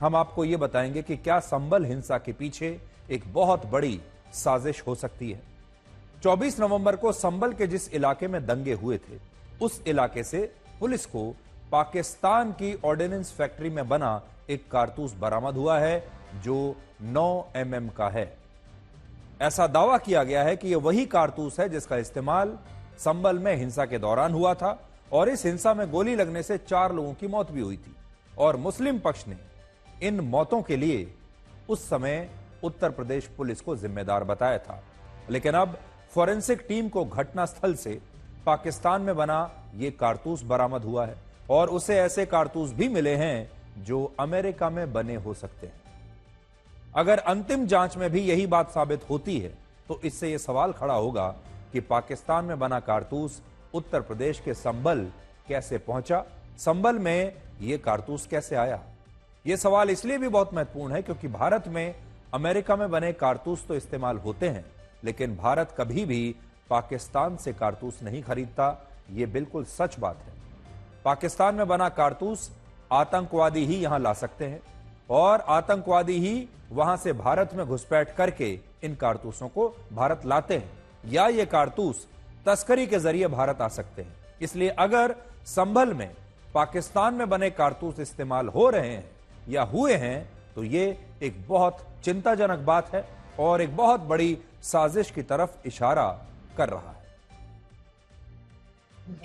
हम आपको यह बताएंगे कि क्या संभल हिंसा के पीछे एक बहुत बड़ी साजिश हो सकती है। 24 नवंबर को संभल के जिस इलाके में दंगे हुए थे, उस इलाके से पुलिस को पाकिस्तान की ऑर्डिनेंस फैक्ट्री में बना एक कारतूस बरामद हुआ है जो 9 mm का है। ऐसा दावा किया गया है कि यह वही कारतूस है जिसका इस्तेमाल संभल में हिंसा के दौरान हुआ था और इस हिंसा में गोली लगने से 4 लोगों की मौत भी हुई थी और मुस्लिम पक्ष ने इन मौतों के लिए उस समय उत्तर प्रदेश पुलिस को जिम्मेदार बताया था। लेकिन अब फॉरेंसिक टीम को घटनास्थल से पाकिस्तान में बना यह कारतूस बरामद हुआ है और उसे ऐसे कारतूस भी मिले हैं जो अमेरिका में बने हो सकते हैं। अगर अंतिम जांच में भी यही बात साबित होती है तो इससे यह सवाल खड़ा होगा कि पाकिस्तान में बना कारतूस उत्तर प्रदेश के संभल कैसे पहुंचा, संभल में यह कारतूस कैसे आया। यह सवाल इसलिए भी बहुत महत्वपूर्ण है क्योंकि भारत में अमेरिका में बने कारतूस तो इस्तेमाल होते हैं, लेकिन भारत कभी भी पाकिस्तान से कारतूस नहीं खरीदता। यह बिल्कुल सच बात है। पाकिस्तान में बना कारतूस आतंकवादी ही यहां ला सकते हैं और आतंकवादी ही वहां से भारत में घुसपैठ करके इन कारतूसों को भारत लाते हैं, या ये कारतूस तस्करी के जरिए भारत आ सकते हैं। इसलिए अगर संभल में पाकिस्तान में बने कारतूस इस्तेमाल हो रहे हैं या हुए हैं तो ये एक बहुत चिंताजनक बात है और एक बहुत बड़ी साजिश की तरफ इशारा कर रहा है।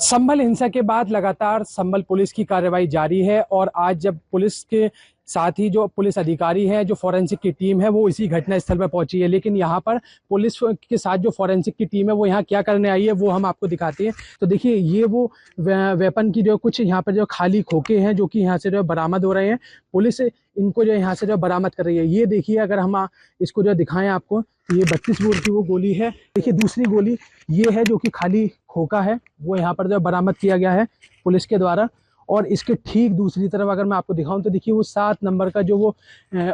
संभल हिंसा के बाद लगातार संभल पुलिस की कार्रवाई जारी है और आज जब पुलिस के साथ ही जो पुलिस अधिकारी हैं, जो फॉरेंसिक की टीम है, वो इसी घटनास्थल पर पहुंची है। लेकिन यहाँ पर पुलिस के साथ जो फॉरेंसिक की टीम है वो यहाँ क्या करने आई है वो हम आपको दिखाते हैं। तो देखिए ये वो वेपन की जो कुछ यहाँ पर जो खाली खोखे हैं जो कि यहाँ से जो बरामद हो रहे हैं, पुलिस इनको जो यहाँ से जो बरामद कर रही है। ये देखिए, अगर हम इसको जो दिखाएं आपको, ये 32 बोर की वो गोली है। देखिए दूसरी गोली ये है जो कि खाली खोखा है, वो यहाँ पर जो बरामद किया गया है पुलिस के द्वारा। और इसके ठीक दूसरी तरफ अगर मैं आपको दिखाऊं तो देखिए वो 7 नंबर का जो वो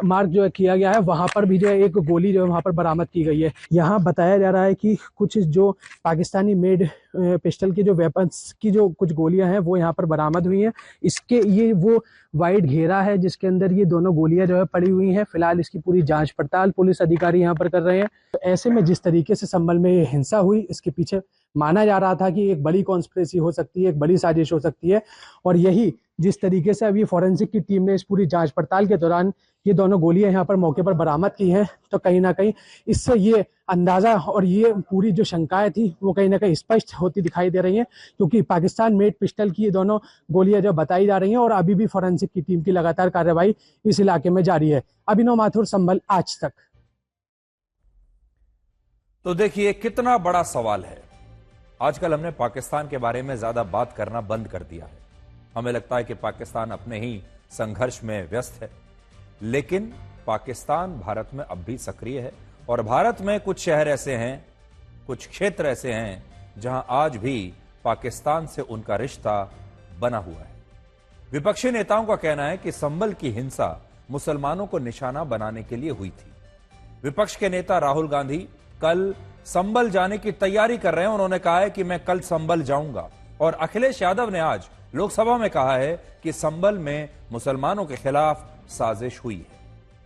मार्क जो है किया गया है, वहां पर भी जो है एक गोली जो है वहां पर बरामद की गई है। यहाँ बताया जा रहा है कि कुछ जो पाकिस्तानी मेड पिस्टल की जो वेपन्स की जो कुछ गोलियां हैं वो यहाँ पर बरामद हुई हैं। इसके ये वो वाइट घेरा है जिसके अंदर ये दोनों गोलियां जो है पड़ी हुई हैं। फिलहाल इसकी पूरी जांच पड़ताल पुलिस अधिकारी यहाँ पर कर रहे हैं। तो ऐसे में जिस तरीके से संभल में ये हिंसा हुई, इसके पीछे माना जा रहा था कि एक बड़ी कॉन्स्पिरेसी हो सकती है, एक बड़ी साजिश हो सकती है। और यही जिस तरीके से अभी फॉरेंसिक की टीम ने इस पूरी जांच पड़ताल के दौरान ये दोनों गोलियां यहाँ पर मौके पर बरामद की हैं, तो कहीं ना कहीं इससे ये अंदाजा और ये पूरी जो शंकाएं थी वो कहीं ना कहीं स्पष्ट होती दिखाई दे रही हैं, क्योंकि पाकिस्तान मेड पिस्टल की ये दोनों गोलियां जो बताई जा रही हैं और अभी भी फॉरेंसिक की टीम की लगातार कार्रवाई इस इलाके में जारी है। अभिनव माथुर, संभल, आज तक। तो देखिए कितना बड़ा सवाल है। आजकल हमने पाकिस्तान के बारे में ज्यादा बात करना बंद कर दिया है। हमें लगता है कि पाकिस्तान अपने ही संघर्ष में व्यस्त है, लेकिन पाकिस्तान भारत में अब भी सक्रिय है और भारत में कुछ शहर ऐसे हैं, कुछ क्षेत्र ऐसे हैं जहां आज भी पाकिस्तान से उनका रिश्ता बना हुआ है। विपक्षी नेताओं का कहना है कि संभल की हिंसा मुसलमानों को निशाना बनाने के लिए हुई थी। विपक्ष के नेता राहुल गांधी कल संभल जाने की तैयारी कर रहे हैं। उन्होंने कहा है कि मैं कल संभल जाऊंगा। और अखिलेश यादव ने आज लोकसभा में कहा है कि संभल में मुसलमानों के खिलाफ साजिश हुई है।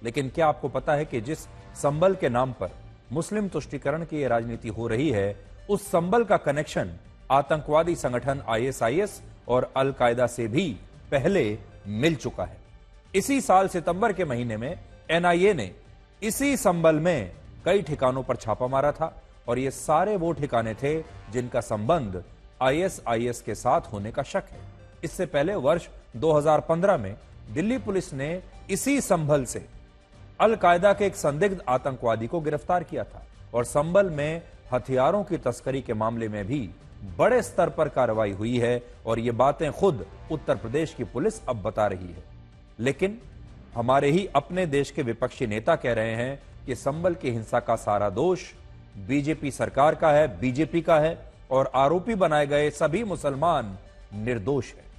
लेकिन क्या आपको पता है कि जिस संभल के नाम पर मुस्लिम तुष्टीकरण की यह राजनीति हो रही है, उस संभल का कनेक्शन आतंकवादी संगठन ISIS और अल कायदा से भी पहले मिल चुका है। इसी साल सितंबर के महीने में NIA ने इसी संभल में कई ठिकानों पर छापा मारा था और ये सारे वो ठिकाने थे जिनका संबंध ISIS के साथ होने का शक है। इससे पहले वर्ष 2015 में दिल्ली पुलिस ने इसी संभल से अल कायदा के एक संदिग्ध आतंकवादी को गिरफ्तार किया था और संभल में हथियारों की तस्करी के मामले में भी बड़े स्तर पर कार्रवाई हुई है और ये बातें खुद उत्तर प्रदेश की पुलिस अब बता रही है। लेकिन हमारे ही अपने देश के विपक्षी नेता कह रहे हैं कि संभल की हिंसा का सारा दोष बीजेपी सरकार का है, बीजेपी का है और आरोपी बनाए गए सभी मुसलमान निर्दोष हैं।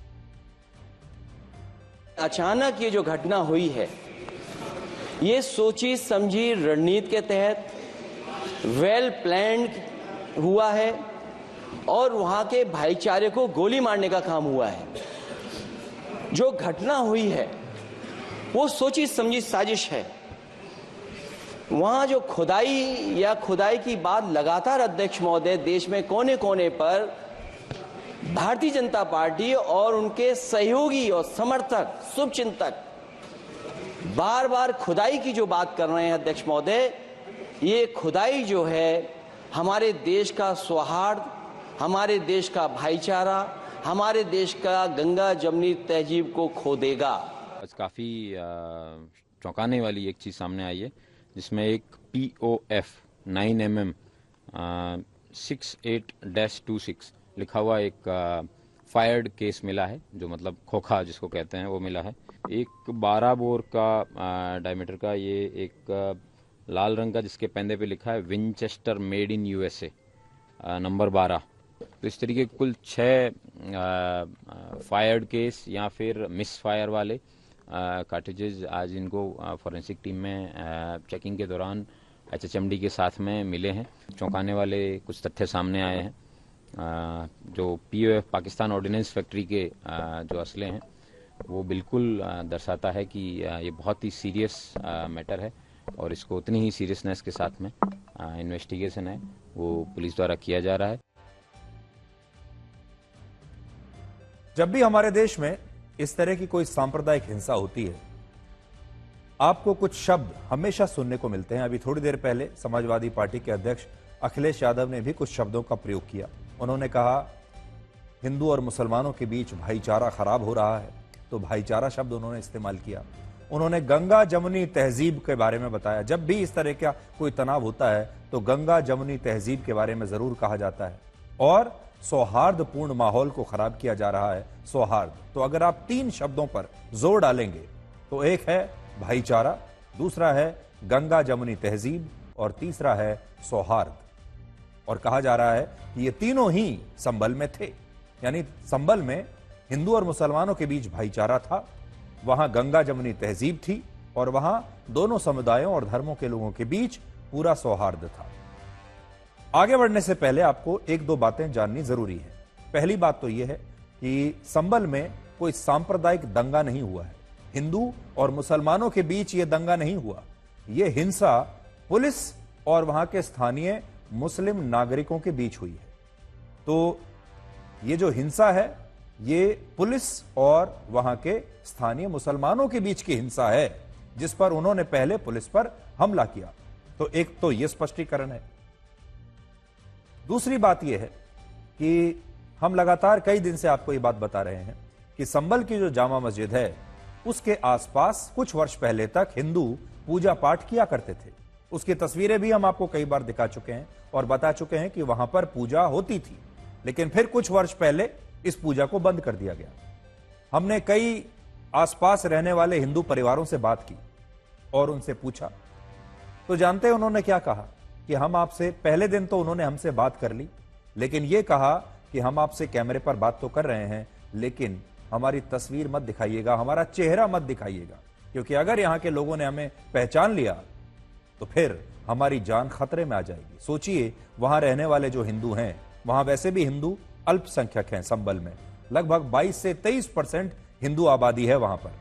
अचानक ये जो घटना हुई है, ये सोची समझी रणनीति के तहत वेल प्लान्ड हुआ है और वहां के भाईचारे को गोली मारने का काम हुआ है। जो घटना हुई है वो सोची समझी साजिश है। वहां जो खुदाई की बात लगातार अध्यक्ष महोदय देश में कोने कोने पर भारतीय जनता पार्टी और उनके सहयोगी और समर्थक शुभचिंतक बार बार खुदाई की जो बात कर रहे हैं अध्यक्ष महोदय, ये खुदाई जो है हमारे देश का सौहार्द, हमारे देश का भाईचारा, हमारे देश का गंगा जमुनी तहजीब को खो देगा। आज काफ़ी चौंकाने वाली एक चीज़ सामने आई है, जिसमें एक POF 9mm 68-26 लिखा हुआ एक फायर्ड केस मिला है, जो मतलब खोखा जिसको कहते हैं वो मिला है। एक 12 बोर का डायमीटर का ये एक लाल रंग का, जिसके पेंदे पे लिखा है Winchester made in USA number 12। तो इस तरीके कुल 6 फायर्ड केस या फिर मिस फायर वाले कार्ट्रिजेज आज इनको फॉरेंसिक टीम में चेकिंग के दौरान HHMD के साथ में मिले हैं। चौंकाने वाले कुछ तथ्य सामने आए हैं। जो POF पाकिस्तान ऑर्डिनेंस फैक्ट्री के जो असले हैं वो बिल्कुल दर्शाता है कि ये बहुत ही सीरियस मैटर है और इसको उतनी ही सीरियसनेस के साथ में इन्वेस्टिगेशन है वो पुलिस द्वारा किया जा रहा है। जब भी हमारे देश में इस तरह की कोई सांप्रदायिक हिंसा होती है, आपको कुछ शब्द हमेशा सुनने को मिलते हैं। अभी थोड़ी देर पहले समाजवादी पार्टी के अध्यक्ष अखिलेश यादव ने भी कुछ शब्दों का प्रयोग किया। उन्होंने कहा हिंदू और मुसलमानों के बीच भाईचारा खराब हो रहा है, तो भाईचारा शब्द उन्होंने इस्तेमाल किया। उन्होंने गंगा जमुनी तहजीब के बारे में बताया। जब भी इस तरह का कोई तनाव होता है तो गंगा जमुनी तहजीब के बारे में जरूर कहा जाता है। और सौहार्दपूर्ण माहौल को खराब किया जा रहा है। सौहार्द, तो अगर आप 3 शब्दों पर जोर डालेंगे तो एक है भाईचारा, दूसरा है गंगा जमुनी तहजीब और तीसरा है सौहार्द। और कहा जा रहा है कि ये तीनों ही संभल में थे, यानी संभल में हिंदू और मुसलमानों के बीच भाईचारा था, वहां गंगा जमुनी तहजीब थी और वहां दोनों समुदायों और धर्मों के लोगों के बीच पूरा सौहार्द था। आगे बढ़ने से पहले आपको 1-2 बातें जाननी जरूरी है। पहली बात तो यह है कि संभल में कोई सांप्रदायिक दंगा नहीं हुआ है। हिंदू और मुसलमानों के बीच यह दंगा नहीं हुआ। यह हिंसा पुलिस और वहां के स्थानीय मुस्लिम नागरिकों के बीच हुई है। तो ये जो हिंसा है ये पुलिस और वहां के स्थानीय मुसलमानों के बीच की हिंसा है, जिस पर उन्होंने पहले पुलिस पर हमला किया। तो एक तो यह स्पष्टीकरण है। दूसरी बात यह है कि हम लगातार कई दिन से आपको यह बात बता रहे हैं कि संभल की जो जामा मस्जिद है उसके आसपास कुछ वर्ष पहले तक हिंदू पूजा पाठ किया करते थे। उसकी तस्वीरें भी हम आपको कई बार दिखा चुके हैं और बता चुके हैं कि वहां पर पूजा होती थी, लेकिन फिर कुछ वर्ष पहले इस पूजा को बंद कर दिया गया। हमने कई आसपास रहने वाले हिंदू परिवारों से बात की और उनसे पूछा, तो जानते हैं उन्होंने क्या कहा कि हम आपसे, पहले दिन तो उन्होंने हमसे बात कर ली, लेकिन यह कहा कि हम आपसे कैमरे पर बात तो कर रहे हैं, लेकिन हमारी तस्वीर मत दिखाइएगा, हमारा चेहरा मत दिखाइएगा, क्योंकि अगर यहां के लोगों ने हमें पहचान लिया तो फिर हमारी जान खतरे में आ जाएगी। सोचिए, वहां रहने वाले जो हिंदू हैं, वहां वैसे भी हिंदू अल्पसंख्यक हैं। संभल में लगभग 22 से 23% हिंदू आबादी है वहां पर,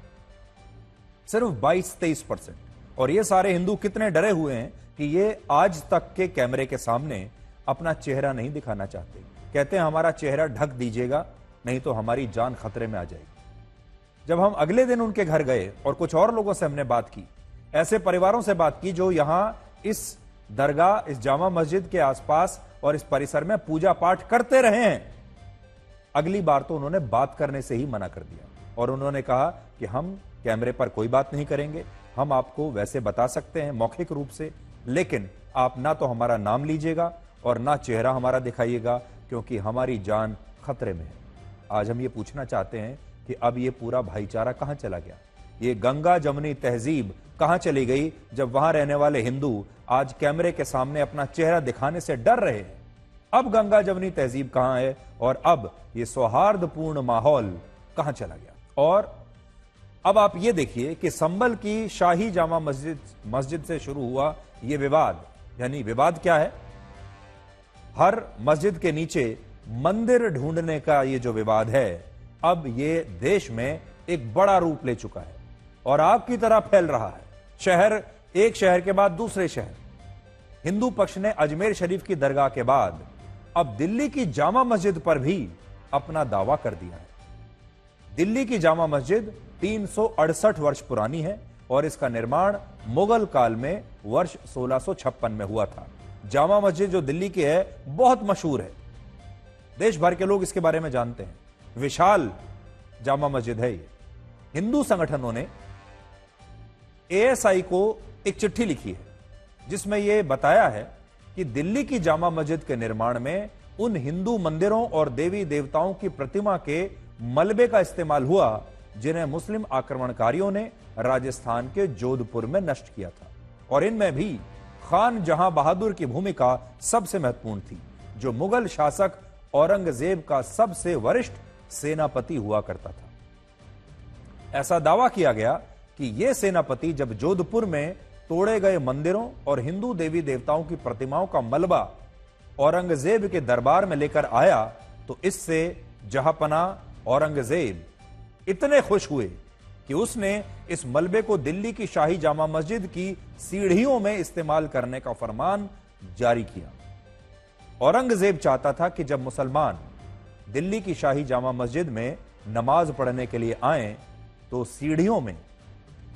सिर्फ 22-23%। और ये सारे हिंदू कितने डरे हुए हैं कि ये आज तक के कैमरे के सामने अपना चेहरा नहीं दिखाना चाहते। कहते हैं हमारा चेहरा ढक दीजिएगा, नहीं तो हमारी जान खतरे में आ जाएगी। जब हम अगले दिन उनके घर गए और कुछ और लोगों से हमने बात की, ऐसे परिवारों से बात की जो यहां इस दरगाह, इस जामा मस्जिद के आसपास और इस परिसर में पूजा पाठ करते रहे हैं, अगली बार तो उन्होंने बात करने से ही मना कर दिया और उन्होंने कहा कि हम कैमरे पर कोई बात नहीं करेंगे, हम आपको वैसे बता सकते हैं मौखिक रूप से, लेकिन आप ना तो हमारा नाम लीजिएगा और ना चेहरा हमारा दिखाइएगा, क्योंकि हमारी जान खतरे में है। आज हम ये पूछना चाहते हैं कि अब ये पूरा भाईचारा कहां चला गया? ये गंगा जमुनी तहजीब कहां चली गई, जब वहां रहने वाले हिंदू आज कैमरे के सामने अपना चेहरा दिखाने से डर रहे हैं? अब गंगा जमुनी तहजीब कहां है और अब ये सौहार्दपूर्ण माहौल कहां चला गया? और अब आप ये देखिए कि संभल की शाही जामा मस्जिद से शुरू हुआ ये विवाद, यानी विवाद क्या है? हर मस्जिद के नीचे मंदिर ढूंढने का ये जो विवाद है, अब ये देश में एक बड़ा रूप ले चुका है। और आग की तरह फैल रहा है। एक शहर के बाद दूसरे शहर। हिंदू पक्ष ने अजमेर शरीफ की दरगाह के बाद अब दिल्ली की जामा मस्जिद पर भी अपना दावा कर दिया है। दिल्ली की जामा मस्जिद 368 वर्ष पुरानी है और इसका निर्माण मुगल काल में वर्ष 1656 में हुआ था। जामा मस्जिद जो दिल्ली की है बहुत मशहूर है, देश भर के लोग इसके बारे में जानते हैं। विशाल जामा मस्जिद है ये। हिंदू संगठनों ने एएसआई को एक चिट्ठी लिखी है जिसमें यह बताया है कि दिल्ली की जामा मस्जिद के निर्माण में उन हिंदू मंदिरों और देवी देवताओं की प्रतिमा के मलबे का इस्तेमाल हुआ जिन्हें मुस्लिम आक्रमणकारियों ने राजस्थान के जोधपुर में नष्ट किया था, और इनमें भी खान जहां बहादुर की भूमिका सबसे महत्वपूर्ण थी, जो मुगल शासक औरंगजेब का सबसे वरिष्ठ सेनापति हुआ करता था। ऐसा दावा किया गया कि यह सेनापति जब जोधपुर में तोड़े गए मंदिरों और हिंदू देवी देवताओं की प्रतिमाओं का मलबा औरंगजेब के दरबार में लेकर आया तो इससे जहांपना औरंगजेब इतने खुश हुए कि उसने इस मलबे को दिल्ली की शाही जामा मस्जिद की सीढ़ियों में इस्तेमाल करने का फरमान जारी किया। औरंगजेब चाहता था कि जब मुसलमान दिल्ली की शाही जामा मस्जिद में नमाज पढ़ने के लिए आए तो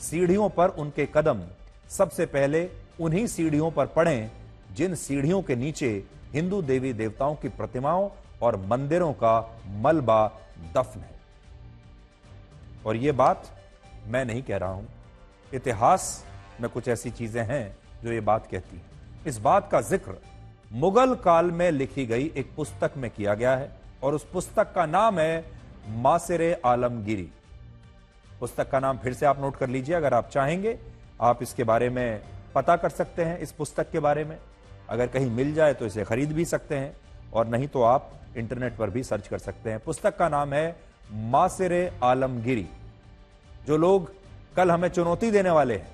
सीढ़ियों पर उनके कदम सबसे पहले उन्हीं सीढ़ियों पर पड़ें जिन सीढ़ियों के नीचे हिंदू देवी देवताओं की प्रतिमाओं और मंदिरों का मलबा दफन है। और यह बात मैं नहीं कह रहा हूं, इतिहास में कुछ ऐसी चीजें हैं जो ये बात कहती हैं। इस बात का जिक्र मुगल काल में लिखी गई एक पुस्तक में किया गया है और उस पुस्तक का नाम है मासिरे आलमगीरी। पुस्तक का नाम फिर से आप नोट कर लीजिए, अगर आप चाहेंगे आप इसके बारे में पता कर सकते हैं। इस पुस्तक के बारे में अगर कहीं मिल जाए तो इसे खरीद भी सकते हैं और नहीं तो आप इंटरनेट पर भी सर्च कर सकते हैं। पुस्तक का नाम है मासिरे आलमगीरी। जो लोग कल हमें चुनौती देने वाले हैं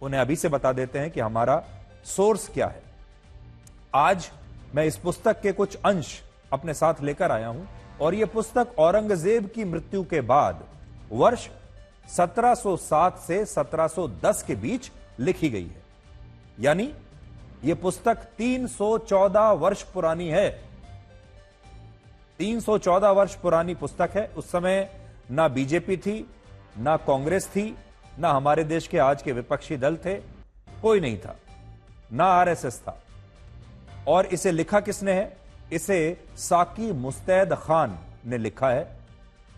उन्हें अभी से बता देते हैं कि हमारा सोर्स क्या है। आज मैं इस पुस्तक के कुछ अंश अपने साथ लेकर आया हूं और यह पुस्तक औरंगजेब की मृत्यु के बाद वर्ष 1707 से 1710 के बीच लिखी गई है, यानी यह पुस्तक 314 वर्ष पुरानी है। 314 वर्ष पुरानी पुस्तक है। उस समय ना बीजेपी थी, ना कांग्रेस थी, ना हमारे देश के आज के विपक्षी दल थे, कोई नहीं था, ना आरएसएस था। और इसे लिखा किसने है? इसे साकी मुस्तैद खान ने लिखा है,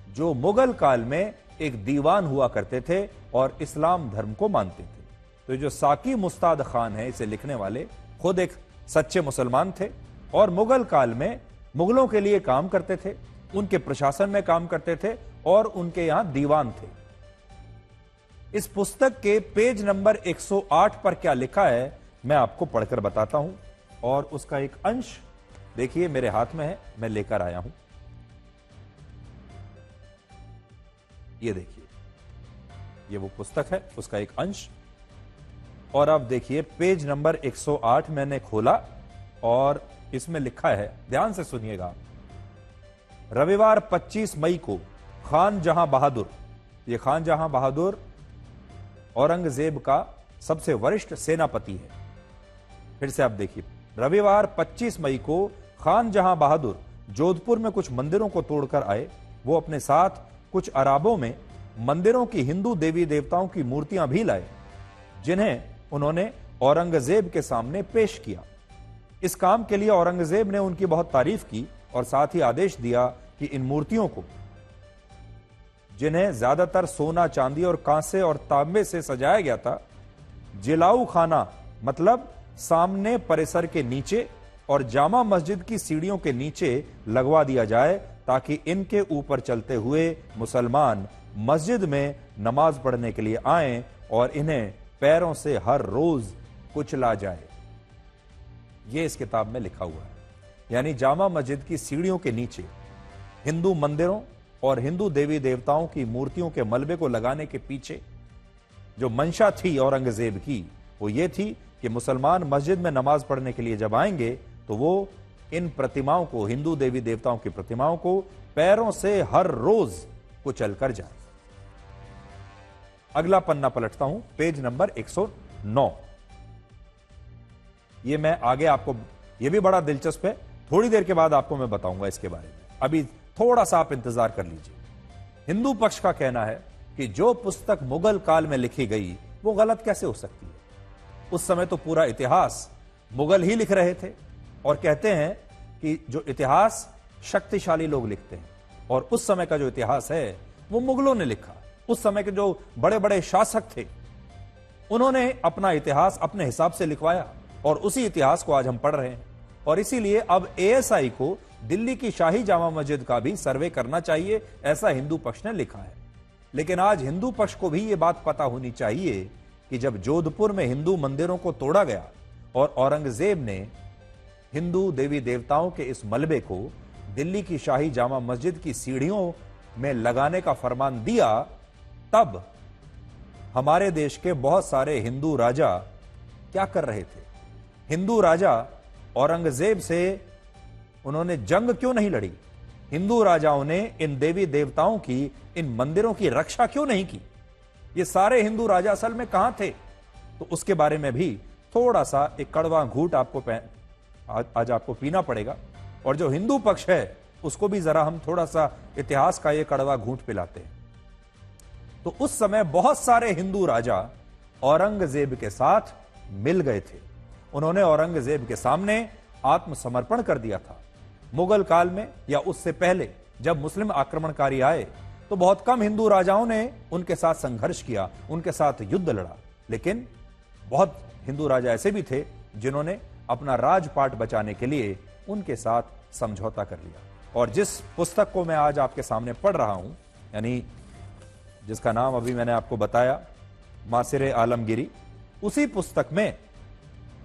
जो मुगल काल में एक दीवान हुआ करते थे और इस्लाम धर्म को मानते थे। तो जो साकी मुस्ताद खान है, इसे लिखने वाले खुद एक सच्चे मुसलमान थे और मुगल काल में मुगलों के लिए काम करते थे, उनके प्रशासन में काम करते थे और उनके यहां दीवान थे। इस पुस्तक के पेज नंबर 108 पर क्या लिखा है मैं आपको पढ़कर बताता हूं और उसका एक अंश देखिए मेरे हाथ में है, मैं लेकर आया हूं। ये देखिए, ये वो पुस्तक है, उसका एक अंश। और अब देखिए पेज नंबर 108 मैंने खोला और इसमें लिखा है, ध्यान से सुनिएगा। रविवार 25 मई को खान जहां बहादुर, ये खान जहां बहादुर औरंगजेब का सबसे वरिष्ठ सेनापति है। फिर से आप देखिए, रविवार 25 मई को खान जहां बहादुर जोधपुर में कुछ मंदिरों को तोड़कर आए। वो अपने साथ कुछ अराबों में मंदिरों की हिंदू देवी देवताओं की मूर्तियां भी लाए, जिन्हें उन्होंने औरंगजेब के सामने पेश किया। इस काम के लिए औरंगजेब ने उनकी बहुत तारीफ की और साथ ही आदेश दिया कि इन मूर्तियों को, जिन्हें ज्यादातर सोना, चांदी और कांसे और तांबे से सजाया गया था, जिलाऊ खाना मतलब सामने परिसर के नीचे और जामा मस्जिद की सीढ़ियों के नीचे लगवा दिया जाए, ताकि इनके ऊपर चलते हुए मुसलमान मस्जिद में नमाज पढ़ने के लिए आएं और इन्हें पैरों से हर रोज कुचला जाए। यह इस किताब में लिखा हुआ है। यानी जामा मस्जिद की सीढ़ियों के नीचे हिंदू मंदिरों और हिंदू देवी देवताओं की मूर्तियों के मलबे को लगाने के पीछे जो मंशा थी औरंगजेब की, वो ये थी कि मुसलमान मस्जिद में नमाज पढ़ने के लिए जब आएंगे तो वो इन प्रतिमाओं को, हिंदू देवी देवताओं की प्रतिमाओं को पैरों से हर रोज कुचल कर जाए। अगला पन्ना पलटता हूं, पेज नंबर 109। ये मैं आगे आपको, ये भी बड़ा दिलचस्प है, थोड़ी देर के बाद आपको मैं बताऊंगा इसके बारे में, अभी थोड़ा सा आप इंतजार कर लीजिए। हिंदू पक्ष का कहना है कि जो पुस्तक मुगल काल में लिखी गई वो गलत कैसे हो सकती है। उस समय तो पूरा इतिहास मुगल ही लिख रहे थे, और कहते हैं कि जो इतिहास शक्तिशाली लोग लिखते हैं, और उस समय का जो इतिहास है वो मुगलों ने लिखा। उस समय के जो बड़े बड़े शासक थे उन्होंने अपना इतिहास अपने हिसाब से लिखवाया, और उसी इतिहास को आज हम पढ़ रहे हैं। और इसीलिए अब एएसआई को दिल्ली की शाही जामा मस्जिद का भी सर्वे करना चाहिए, ऐसा हिंदू पक्ष ने लिखा है। लेकिन आज हिंदू पक्ष को भी यह बात पता होनी चाहिए कि जब जोधपुर में हिंदू मंदिरों को तोड़ा गया और औरंगजेब ने हिंदू देवी देवताओं के इस मलबे को दिल्ली की शाही जामा मस्जिद की सीढ़ियों में लगाने का फरमान दिया, तब हमारे देश के बहुत सारे हिंदू राजा क्या कर रहे थे। हिंदू राजा औरंगजेब से उन्होंने जंग क्यों नहीं लड़ी? हिंदू राजाओं ने इन देवी देवताओं की, इन मंदिरों की रक्षा क्यों नहीं की? ये सारे हिंदू राजा असल में कहां थे? तो उसके बारे में भी थोड़ा सा एक कड़वा घूंट आपको आज आपको पीना पड़ेगा, और जो हिंदू पक्ष है उसको भी जरा हम थोड़ा सा इतिहास का ये कड़वा घूंट पिलाते हैं। तो उस समय बहुत सारे हिंदू राजा औरंगजेब के साथ मिल गए थे। उन्होंने औरंगजेब के सामने आत्मसमर्पण कर दिया था। मुगल काल में या उससे पहले जब मुस्लिम आक्रमणकारी आए तो बहुत कम हिंदू राजाओं ने उनके साथ संघर्ष किया, उनके साथ युद्ध लड़ा, लेकिन बहुत हिंदू राजा ऐसे भी थे जिन्होंने अपना राजपाट बचाने के लिए उनके साथ समझौता कर लिया। और जिस पुस्तक को मैं आज आपके सामने पढ़ रहा हूं, यानी जिसका नाम अभी मैंने आपको बताया, मासिर आलमगिरी, उसी पुस्तक में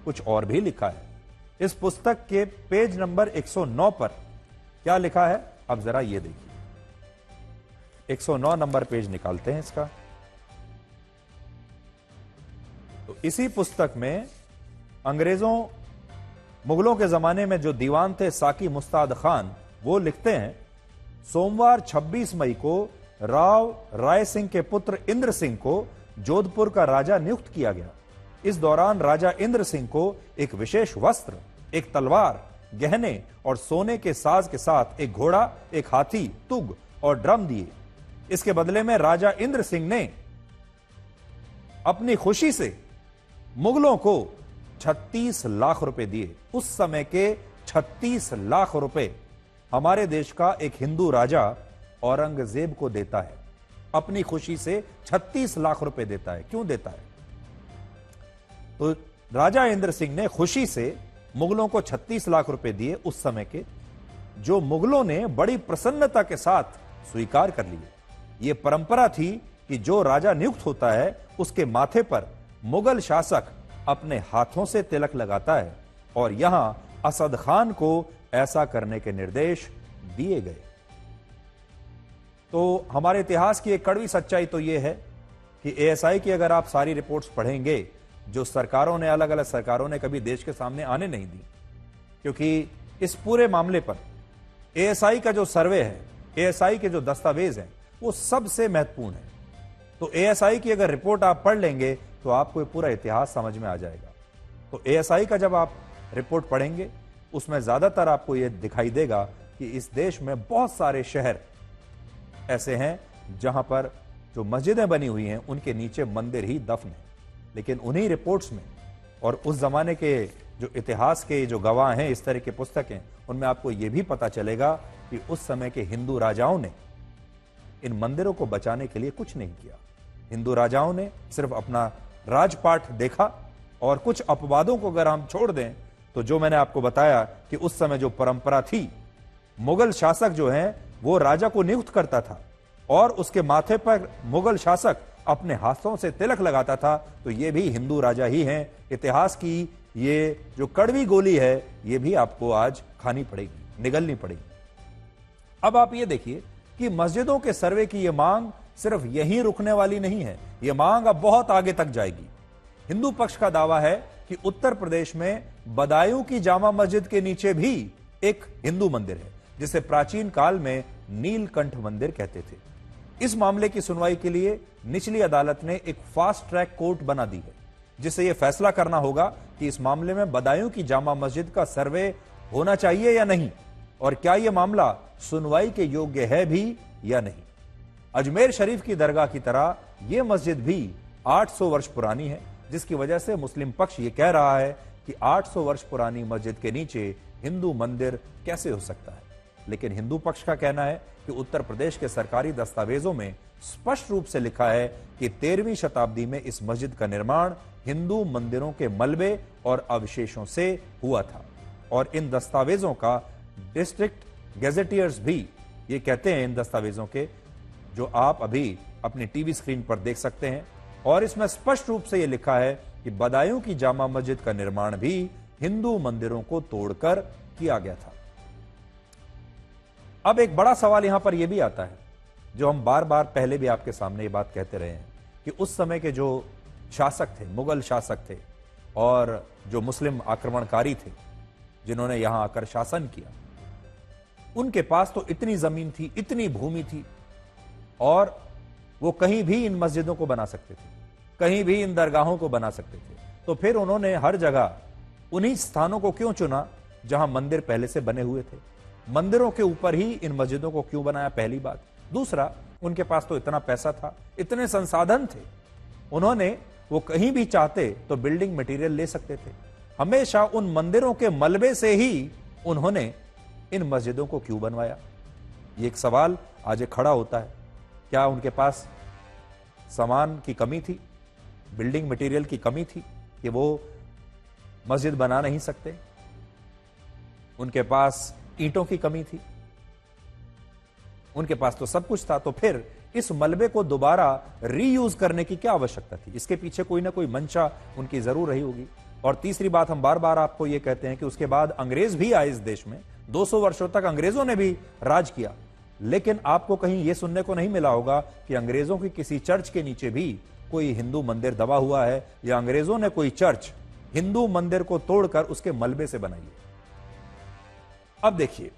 कुछ और भी लिखा है। इस पुस्तक के पेज नंबर 109 पर क्या लिखा है, अब जरा ये देखिए। 109 नंबर पेज निकालते हैं इसका। तो इसी पुस्तक में अंग्रेजों, मुगलों के जमाने में जो दीवान थे साकी मुस्ताद खान, वो लिखते हैं, सोमवार 26 मई को राव राय सिंह के पुत्र इंद्र सिंह को जोधपुर का राजा नियुक्त किया गया। इस दौरान राजा इंद्र सिंह को एक विशेष वस्त्र, एक तलवार, गहने और सोने के साज के साथ एक घोड़ा, एक हाथी, तुग और ड्रम दिए। इसके बदले में राजा इंद्र सिंह ने अपनी खुशी से मुगलों को 36 लाख रुपए दिए। उस समय के 36 लाख रुपए हमारे देश का एक हिंदू राजा औरंगजेब को देता है, अपनी खुशी से 36 लाख रुपए देता है। क्यों देता है? तो राजा इंद्र सिंह ने खुशी से मुगलों को 36 लाख रुपए दिए उस समय के, जो मुगलों ने बड़ी प्रसन्नता के साथ स्वीकार कर लिए। यह परंपरा थी कि जो राजा नियुक्त होता है उसके माथे पर मुगल शासक अपने हाथों से तिलक लगाता है, और यहां असद खान को ऐसा करने के निर्देश दिए गए। तो हमारे इतिहास की एक कड़वी सच्चाई तो यह है कि एएसआई की अगर आप सारी रिपोर्ट्स पढ़ेंगे, जो सरकारों ने, अलग अलग सरकारों ने कभी देश के सामने आने नहीं दी, क्योंकि इस पूरे मामले पर एएसआई का जो सर्वे है, एएसआई के जो दस्तावेज हैं, वो सबसे महत्वपूर्ण है। तो एएसआई की अगर रिपोर्ट आप पढ़ लेंगे तो आपको पूरा इतिहास समझ में आ जाएगा। तो एएसआई का जब आप रिपोर्ट पढ़ेंगे, उसमें ज्यादातर आपको यह दिखाई देगा कि इस देश में बहुत सारे शहर ऐसे हैं जहां पर जो मस्जिदें बनी हुई हैं उनके नीचे मंदिर ही दफन है। लेकिन उन्हीं रिपोर्ट्स में और उस जमाने के जो इतिहास के जो गवाह हैं, इस तरह की पुस्तकें, उनमें आपको यह भी पता चलेगा कि उस समय के हिंदू राजाओं ने इन मंदिरों को बचाने के लिए कुछ नहीं किया। हिंदू राजाओं ने सिर्फ अपना राजपाट देखा, और कुछ अपवादों को अगर हम छोड़ दें तो जो मैंने आपको बताया कि उस समय जो परंपरा थी, मुगल शासक जो हैं वो राजा को नियुक्त करता था और उसके माथे पर मुगल शासक अपने हाथों से तिलक लगाता था, तो ये भी हिंदू राजा ही हैं। इतिहास की ये जो कड़वी गोली है, ये भी आपको आज खानी पड़ेगी, निगलनी पड़ेगी। अब आप ये देखिए कि मस्जिदों के सर्वे की ये मांग सिर्फ यहीं रुकने वाली नहीं है, ये मांग अब बहुत आगे तक जाएगी। हिंदू पक्ष का दावा है कि उत्तर प्रदेश में बदायूं की जामा मस्जिद के नीचे भी एक हिंदू मंदिर है, जिसे प्राचीन काल में नीलकंठ मंदिर कहते थे। इस मामले की सुनवाई के लिए निचली अदालत ने एक फास्ट ट्रैक कोर्ट बना दी है, जिसे यह फैसला करना होगा कि इस मामले में बदायूं की जामा मस्जिद का सर्वे होना चाहिए या नहीं, और क्या यह मामला सुनवाई के योग्य है भी या नहीं। अजमेर शरीफ की दरगाह की तरह यह मस्जिद भी 800 वर्ष पुरानी है, जिसकी वजह से मुस्लिम पक्ष यह कह रहा है कि 800 वर्ष पुरानी मस्जिद के नीचे हिंदू मंदिर कैसे हो सकता है। लेकिन हिंदू पक्ष का कहना है कि उत्तर प्रदेश के सरकारी दस्तावेजों में स्पष्ट रूप से लिखा है कि 13वीं शताब्दी में इस मस्जिद का निर्माण हिंदू मंदिरों के मलबे और अवशेषों से हुआ था, और इन दस्तावेजों का डिस्ट्रिक्ट गैजेटियर्स भी ये कहते हैं, इन दस्तावेजों के जो आप अभी अपनी टीवी स्क्रीन पर देख सकते हैं, और इसमें स्पष्ट रूप से यह लिखा है कि बदायूं की जामा मस्जिद का निर्माण भी हिंदू मंदिरों को तोड़कर किया गया था। अब एक बड़ा सवाल यहां पर यह भी आता है, जो हम बार बार पहले भी आपके सामने ये बात कहते रहे हैं, कि उस समय के जो शासक थे, मुगल शासक थे, और जो मुस्लिम आक्रमणकारी थे जिन्होंने यहां आकर शासन किया, उनके पास तो इतनी जमीन थी, इतनी भूमि थी, और वो कहीं भी इन मस्जिदों को बना सकते थे, कहीं भी इन दरगाहों को बना सकते थे। तो फिर उन्होंने हर जगह उन्हीं स्थानों को क्यों चुना जहां मंदिर पहले से बने हुए थे? मंदिरों के ऊपर ही इन मस्जिदों को क्यों बनाया? पहली बात। दूसरा, उनके पास तो इतना पैसा था, इतने संसाधन थे, उन्होंने वो कहीं भी चाहते तो बिल्डिंग मटेरियल ले सकते थे। हमेशा उन मंदिरों के मलबे से ही उन्होंने इन मस्जिदों को क्यों बनवाया? ये एक सवाल आज खड़ा होता है। क्या उनके पास सामान की कमी थी, बिल्डिंग मटेरियल की कमी थी कि वो मस्जिद बना नहीं सकते? उनके पास ईंटों की कमी थी? उनके पास तो सब कुछ था। तो फिर इस मलबे को दोबारा रीयूज करने की क्या आवश्यकता थी? इसके पीछे कोई ना कोई मंशा उनकी जरूर रही होगी। और तीसरी बात, हम बार बार आपको यह कहते हैं कि उसके बाद अंग्रेज भी आए इस देश में, 200 वर्षों तक अंग्रेजों ने भी राज किया, लेकिन आपको कहीं यह सुनने को नहीं मिला होगा कि अंग्रेजों की किसी चर्च के नीचे भी कोई हिंदू मंदिर दबा हुआ है, या अंग्रेजों ने कोई चर्च हिंदू मंदिर को तोड़कर उसके मलबे से बनाई है। अब देखिए,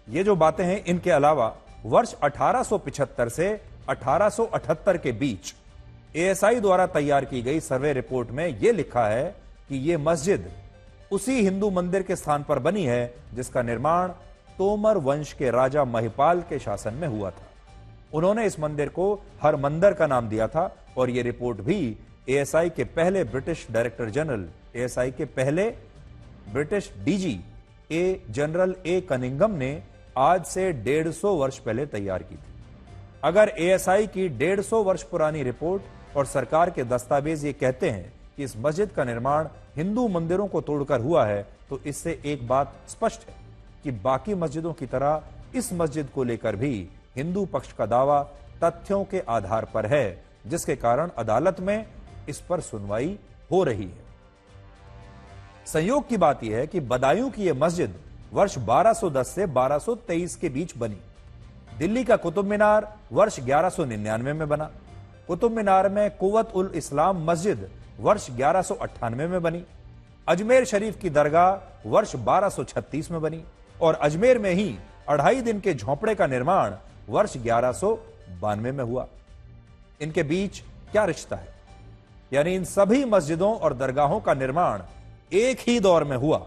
ये जो बातें हैं, इनके अलावा वर्ष 1875 से 1878 के बीच एएसआई द्वारा तैयार की गई सर्वे रिपोर्ट में यह लिखा है कि यह मस्जिद उसी हिंदू मंदिर के स्थान पर बनी है जिसका निर्माण तोमर वंश के राजा महिपाल के शासन में हुआ था। उन्होंने इस मंदिर को हरमंदर का नाम दिया था, और यह रिपोर्ट भी एएसआई के पहले ब्रिटिश डायरेक्टर जनरल, एएसआई के पहले British DG general A Cunningham ने आज से 150 वर्ष पहले तैयार की थी। अगर एएसआई की 150 वर्ष पुरानी रिपोर्ट और सरकार के दस्तावेज ये कहते हैं कि इस मस्जिद का निर्माण हिंदू मंदिरों को तोड़कर हुआ है, तो इससे एक बात स्पष्ट है कि बाकी मस्जिदों की तरह इस मस्जिद को लेकर भी हिंदू पक्ष का दावा तथ्यों के आधार पर है, जिसके कारण अदालत में इस पर सुनवाई हो रही है। संयोग की बात यह है कि बदायूं की यह मस्जिद वर्ष 1210 से 1223 के बीच बनी। दिल्ली का कुतुब मीनार वर्ष 1199 में बना। कुतुब मीनार में कुव्वत उल इस्लाम मस्जिद वर्ष 1198 में बनी। अजमेर शरीफ की दरगाह वर्ष 1236 में बनी, और अजमेर में ही 2.5 दिन के झोंपड़े का निर्माण वर्ष 1192 में हुआ। इनके बीच क्या रिश्ता है? यानी इन सभी मस्जिदों और दरगाहों का निर्माण एक ही दौर में हुआ,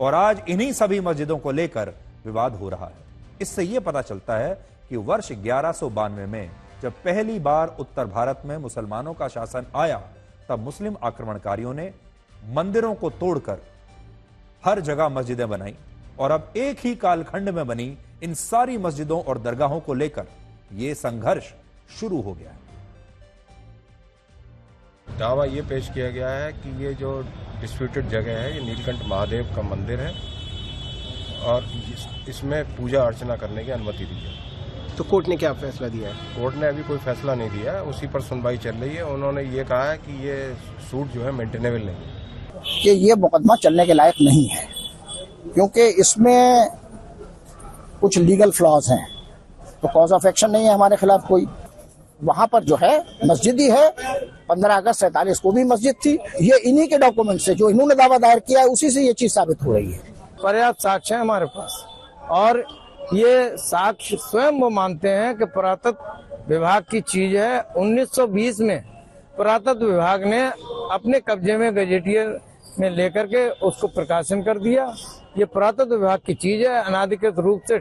और आज इन्हीं सभी मस्जिदों को लेकर विवाद हो रहा है। इससे यह पता चलता है कि वर्ष 1192 में जब पहली बार उत्तर भारत में मुसलमानों का शासन आया, तब मुस्लिम आक्रमणकारियों ने मंदिरों को तोड़कर हर जगह मस्जिदें बनाई, और अब एक ही कालखंड में बनी इन सारी मस्जिदों और दरगाहों को लेकर यह संघर्ष शुरू हो गया है। दावा ये पेश किया गया है कि ये जो डिस्प्यूटेड जगह है, ये नीलकंठ महादेव का मंदिर है, और इसमें पूजा अर्चना करने की अनुमति दी है। तो कोर्ट ने क्या फैसला दिया है? कोर्ट ने अभी कोई फैसला नहीं दिया है, उसी पर सुनवाई चल रही है। उन्होंने ये कहा है कि ये सूट जो है मेंटेनेबल नहीं है, कि ये मुकदमा चलने के लायक नहीं है, क्योंकि इसमें कुछ लीगल फ्लॉज हैं। तो कॉज ऑफ एक्शन नहीं है हमारे खिलाफ कोई। वहां पर जो है मस्जिद ही है, 15 अगस्त 47 को भी मस्जिद थी। ये इन्हीं के डॉक्यूमेंट से, जो इन्होंने दावा दायर किया है, उसी से ये चीज साबित हो रही है। पर्याप्त साक्ष्य है हमारे पास, और ये साक्ष्य स्वयं वो मानते हैं कि पुरातत्व विभाग की चीज है। 1920 में पुरातत्व विभाग ने अपने कब्जे में गजेटियर में लेकर के उसको प्रकाशन कर दिया। ये पुरातत्व विभाग की चीज है। अनाधिकृत रूप से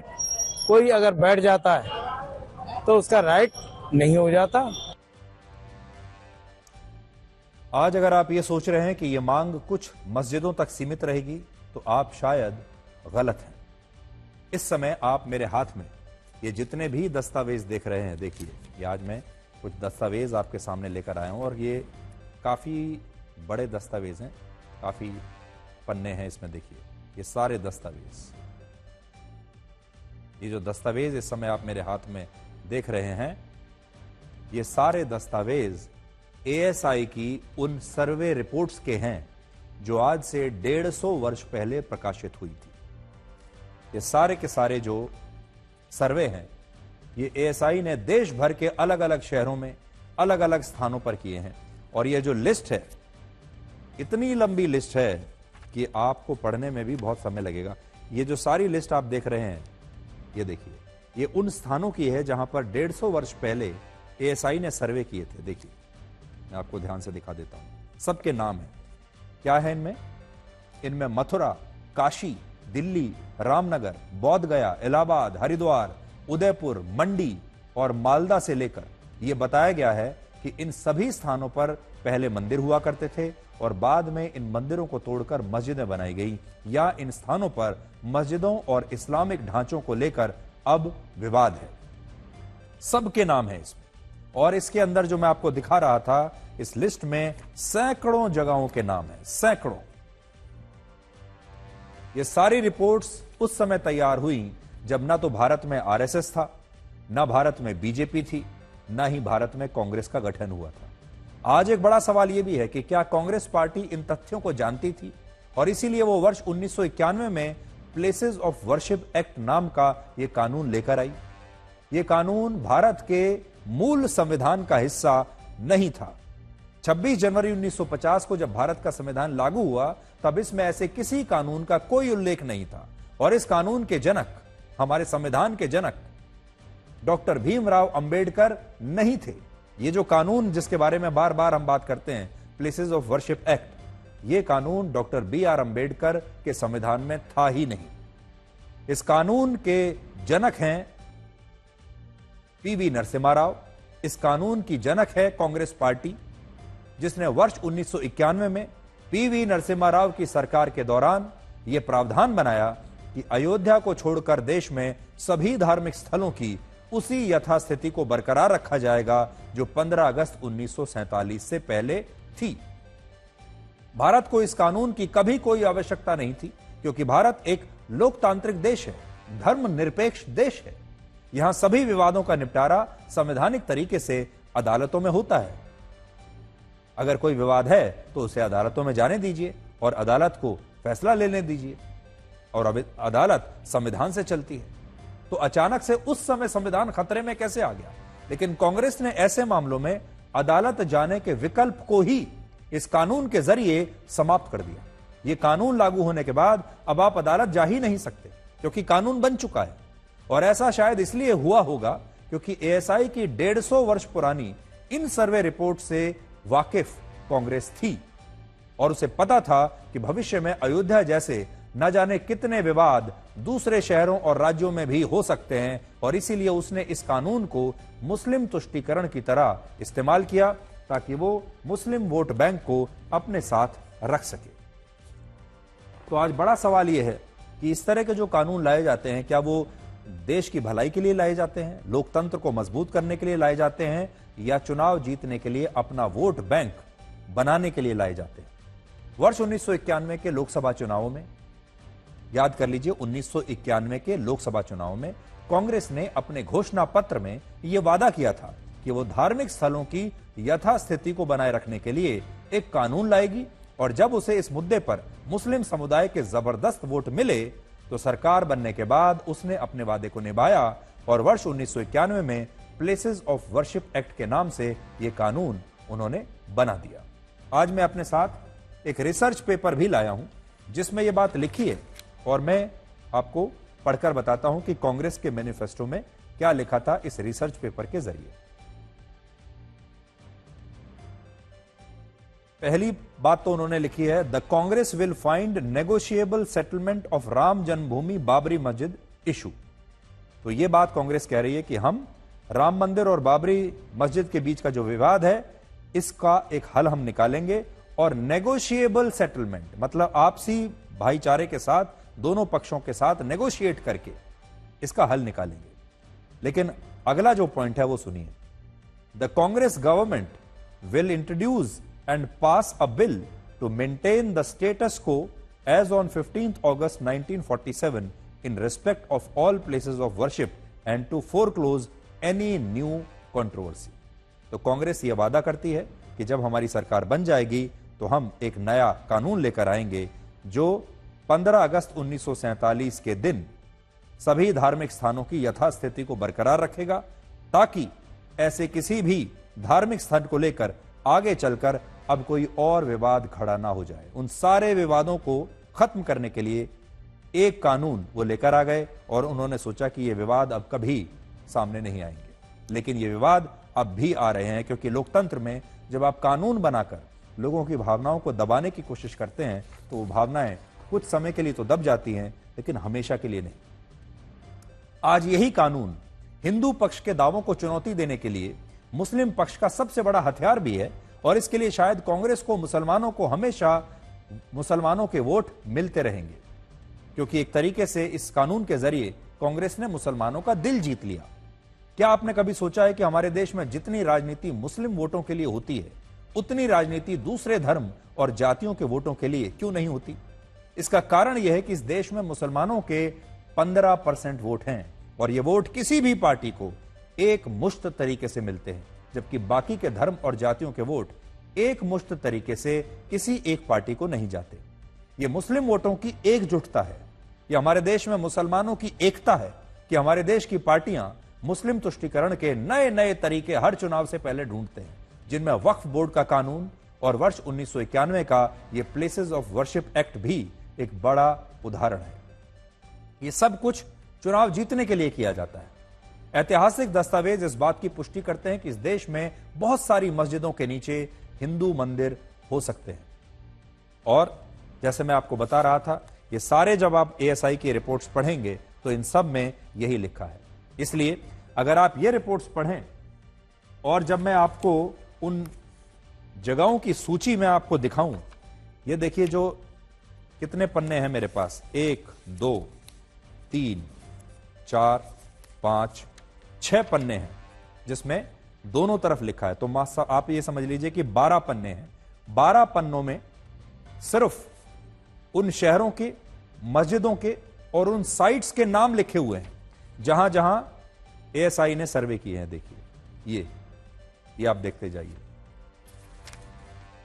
कोई अगर बैठ जाता है तो उसका राइट नहीं हो जाता। आज अगर आप ये सोच रहे हैं कि ये मांग कुछ मस्जिदों तक सीमित रहेगी तो आप शायद गलत हैं। इस समय आप मेरे हाथ में ये जितने भी दस्तावेज देख रहे हैं, देखिए ये आज मैं कुछ दस्तावेज आपके सामने लेकर आया हूं और ये काफी बड़े दस्तावेज हैं, काफी पन्ने हैं इसमें। देखिए ये सारे दस्तावेज, ये जो दस्तावेज इस समय आप मेरे हाथ में देख रहे हैं, ये सारे दस्तावेज एएसआई की उन सर्वे रिपोर्ट्स के हैं जो आज से 150 वर्ष पहले प्रकाशित हुई थी। ये सारे के सारे जो सर्वे हैं ये एएसआई ने देश भर के अलग अलग शहरों में अलग अलग स्थानों पर किए हैं। और ये जो लिस्ट है, इतनी लंबी लिस्ट है कि आपको पढ़ने में भी बहुत समय लगेगा। ये जो सारी लिस्ट आप देख रहे हैं, ये देखिए, ये उन स्थानों की है जहां पर 150 वर्ष पहले एएसआई ने सर्वे किए थे। देखिए मैं आपको ध्यान से दिखा देता हूं, सबके नाम है। क्या है इनमें? इनमें मथुरा, काशी, दिल्ली, रामनगर, बोध गया, इलाहाबाद, हरिद्वार, उदयपुर, मंडी और मालदा से लेकर यह बताया गया है कि इन सभी स्थानों पर पहले मंदिर हुआ करते थे और बाद में इन मंदिरों को तोड़कर मस्जिदें बनाई गई, या इन स्थानों पर मस्जिदों और इस्लामिक ढांचों को लेकर अब विवाद है। सबके नाम है इसमें। और इसके अंदर जो मैं आपको दिखा रहा था, इस लिस्ट में सैकड़ों जगहों के नाम है, सैकड़ों। ये सारी रिपोर्ट्स उस समय तैयार हुई जब ना तो भारत में आरएसएस था, ना भारत में बीजेपी थी, ना ही भारत में कांग्रेस का गठन हुआ था। आज एक बड़ा सवाल यह भी है कि क्या कांग्रेस पार्टी इन तथ्यों को जानती थी और इसीलिए वो वर्ष 1991 में प्लेसेस ऑफ वर्शिप एक्ट नाम का यह कानून लेकर आई। यह कानून भारत के मूल संविधान का हिस्सा नहीं था। 26 जनवरी 1950 को जब भारत का संविधान लागू हुआ तब इसमें ऐसे किसी कानून का कोई उल्लेख नहीं था। और इस कानून के जनक, हमारे संविधान के जनक डॉक्टर भीमराव अंबेडकर नहीं थे। ये जो कानून जिसके बारे में बार बार हम बात करते हैं, प्लेसेस ऑफ वर्शिप एक्ट, ये कानून डॉक्टर बी.आर. अंबेडकर के संविधान में था ही नहीं। इस कानून के जनक हैं पी.वी. नरसिम्हा राव। इस कानून की जनक है कांग्रेस पार्टी, जिसने वर्ष 1991 में पी.वी. नरसिम्हा राव की सरकार के दौरान यह प्रावधान बनाया कि अयोध्या को छोड़कर देश में सभी धार्मिक स्थलों की उसी यथास्थिति को बरकरार रखा जाएगा जो 15 अगस्त 1947 से पहले थी। भारत को इस कानून की कभी कोई आवश्यकता नहीं थी, क्योंकि भारत एक लोकतांत्रिक देश है, धर्मनिरपेक्ष देश है। यहां सभी विवादों का निपटारा संवैधानिक तरीके से अदालतों में होता है। अगर कोई विवाद है तो उसे अदालतों में जाने दीजिए और अदालत को फैसला लेने दीजिए। और अब अदालत संविधान से चलती है, तो अचानक से उस समय संविधान खतरे में कैसे आ गया? लेकिन कांग्रेस ने ऐसे मामलों में अदालत जाने के विकल्प को ही इस कानून के जरिए समाप्त कर दिया। यह कानून लागू होने के बाद अब आप अदालत जा ही नहीं सकते, क्योंकि कानून बन चुका है। और ऐसा शायद इसलिए हुआ होगा क्योंकि एएसआई की 150 वर्ष पुरानी इन सर्वे रिपोर्ट से वाकिफ कांग्रेस थी और उसे पता था कि भविष्य में अयोध्या जैसे न जाने कितने विवाद दूसरे शहरों और राज्यों में भी हो सकते हैं, और इसीलिए उसने इस कानून को मुस्लिम तुष्टीकरण की तरह इस्तेमाल किया ताकि वो मुस्लिम वोट बैंक को अपने साथ रख सके। तो आज बड़ा सवाल यह है कि इस तरह के जो कानून लाए जाते हैं, क्या वो देश की भलाई के लिए लाए जाते हैं, लोकतंत्र को मजबूत करने के लिए लाए जाते हैं, या चुनाव जीतने के लिए, अपना वोट बैंक बनाने के लिए लाए जाते हैं? वर्ष 1991 के लोकसभा चुनावों में, याद कर लीजिए, 1991 के लोकसभा चुनाव में कांग्रेस ने अपने घोषणा पत्र में यह वादा किया था कि वो धार्मिक स्थलों की यथास्थिति को बनाए रखने के लिए एक कानून लाएगी, और जब उसे इस मुद्दे पर मुस्लिम समुदाय के जबरदस्त वोट मिले तो सरकार बनने के बाद उसने अपने वादे को निभाया और वर्ष 1991 में प्लेसेस ऑफ वर्शिप एक्ट के नाम से यह कानून उन्होंने बना दिया। आज मैं अपने साथ एक रिसर्च पेपर भी लाया हूं जिसमें यह बात लिखी है, और मैं आपको पढ़कर बताता हूं कि कांग्रेस के मैनिफेस्टो में क्या लिखा था इस रिसर्च पेपर के जरिए। पहली बात तो उन्होंने लिखी है, the Congress will find negotiable settlement of Ram जन्मभूमि बाबरी मस्जिद इशू। तो यह बात कांग्रेस कह रही है कि हम राम मंदिर और बाबरी मस्जिद के बीच का जो विवाद है इसका एक हल हम निकालेंगे, और नेगोशिएबल सेटलमेंट मतलब आपसी भाईचारे के साथ दोनों पक्षों के साथ नेगोशिएट करके इसका हल निकालेंगे। लेकिन अगला जो पॉइंट है वो सुनिए, the Congress government will introduce and pass a bill to maintain the status quo as on 15th August 1947 in respect of all places of worship and to foreclose any new controversy। तो कांग्रेस यह वादा करती है कि जब हमारी सरकार बन जाएगी तो हम एक नया कानून लेकर आएंगे जो 15 अगस्त 1947 के दिन सभी धार्मिक स्थानों की यथास्थिति को बरकरार रखेगा, ताकि ऐसे किसी भी धार्मिक स्थान को लेकर आगे चलकर अब कोई और विवाद खड़ा ना हो जाए। उन सारे विवादों को खत्म करने के लिए एक कानून वो लेकर आ गए, और उन्होंने सोचा कि ये विवाद अब कभी सामने नहीं आएंगे। लेकिन ये विवाद अब भी आ रहे हैं, क्योंकि लोकतंत्र में जब आप कानून बनाकर लोगों की भावनाओं को दबाने की कोशिश करते हैं तो वो भावनाएं कुछ समय के लिए तो दब जाती हैं, लेकिन हमेशा के लिए नहीं। आज यही कानून हिंदू पक्ष के दावों को चुनौती देने के लिए मुस्लिम पक्ष का सबसे बड़ा हथियार भी है, और इसके लिए शायद कांग्रेस को मुसलमानों को हमेशा मुसलमानों के वोट मिलते रहेंगे, क्योंकि एक तरीके से इस कानून के जरिए कांग्रेस ने मुसलमानों का दिल जीत लिया। क्या आपने कभी सोचा है कि हमारे देश में जितनी राजनीति मुस्लिम वोटों के लिए होती है उतनी राजनीति दूसरे धर्म और जातियों के वोटों के लिए क्यों नहीं होती? इसका कारण यह है कि इस देश में मुसलमानों के 15% वोट हैं, और ये वोट किसी भी पार्टी को एक मुश्त तरीके से मिलते हैं, जबकि बाकी के धर्म और जातियों के वोट एक मुश्त तरीके से किसी एक पार्टी को नहीं जाते। ये मुस्लिम वोटों की एकजुटता है, ये हमारे देश में मुसलमानों की एकता है कि हमारे देश की पार्टियां मुस्लिम तुष्टीकरण के नए नए तरीके हर चुनाव से पहले ढूंढते हैं, जिनमें वक्फ बोर्ड का कानून और वर्ष 1991 का ये प्लेसेस ऑफ वर्शिप एक्ट भी एक बड़ा उदाहरण है। ये सब कुछ चुनाव जीतने के लिए किया जाता है। ऐतिहासिक दस्तावेज इस बात की पुष्टि करते हैं कि इस देश में बहुत सारी मस्जिदों के नीचे हिंदू मंदिर हो सकते हैं, और जैसे मैं आपको बता रहा था, ये सारे जब आप एएसआई की रिपोर्ट्स पढ़ेंगे तो इन सब में यही लिखा है। इसलिए अगर आप ये रिपोर्ट्स पढ़ें, और जब मैं आपको उन जगहों की सूची में आपको दिखाऊं, ये देखिए जो कितने पन्ने हैं मेरे पास, 1 2 3 4 5 6 पन्ने हैं जिसमें दोनों तरफ लिखा है। तो आप ये समझ लीजिए कि 12 पन्ने हैं। 12 पन्नों में सिर्फ उन शहरों के, मस्जिदों के और उन साइट्स के नाम लिखे हुए हैं जहां जहां एएसआई ने सर्वे किए हैं। देखिए ये आप देखते जाइए।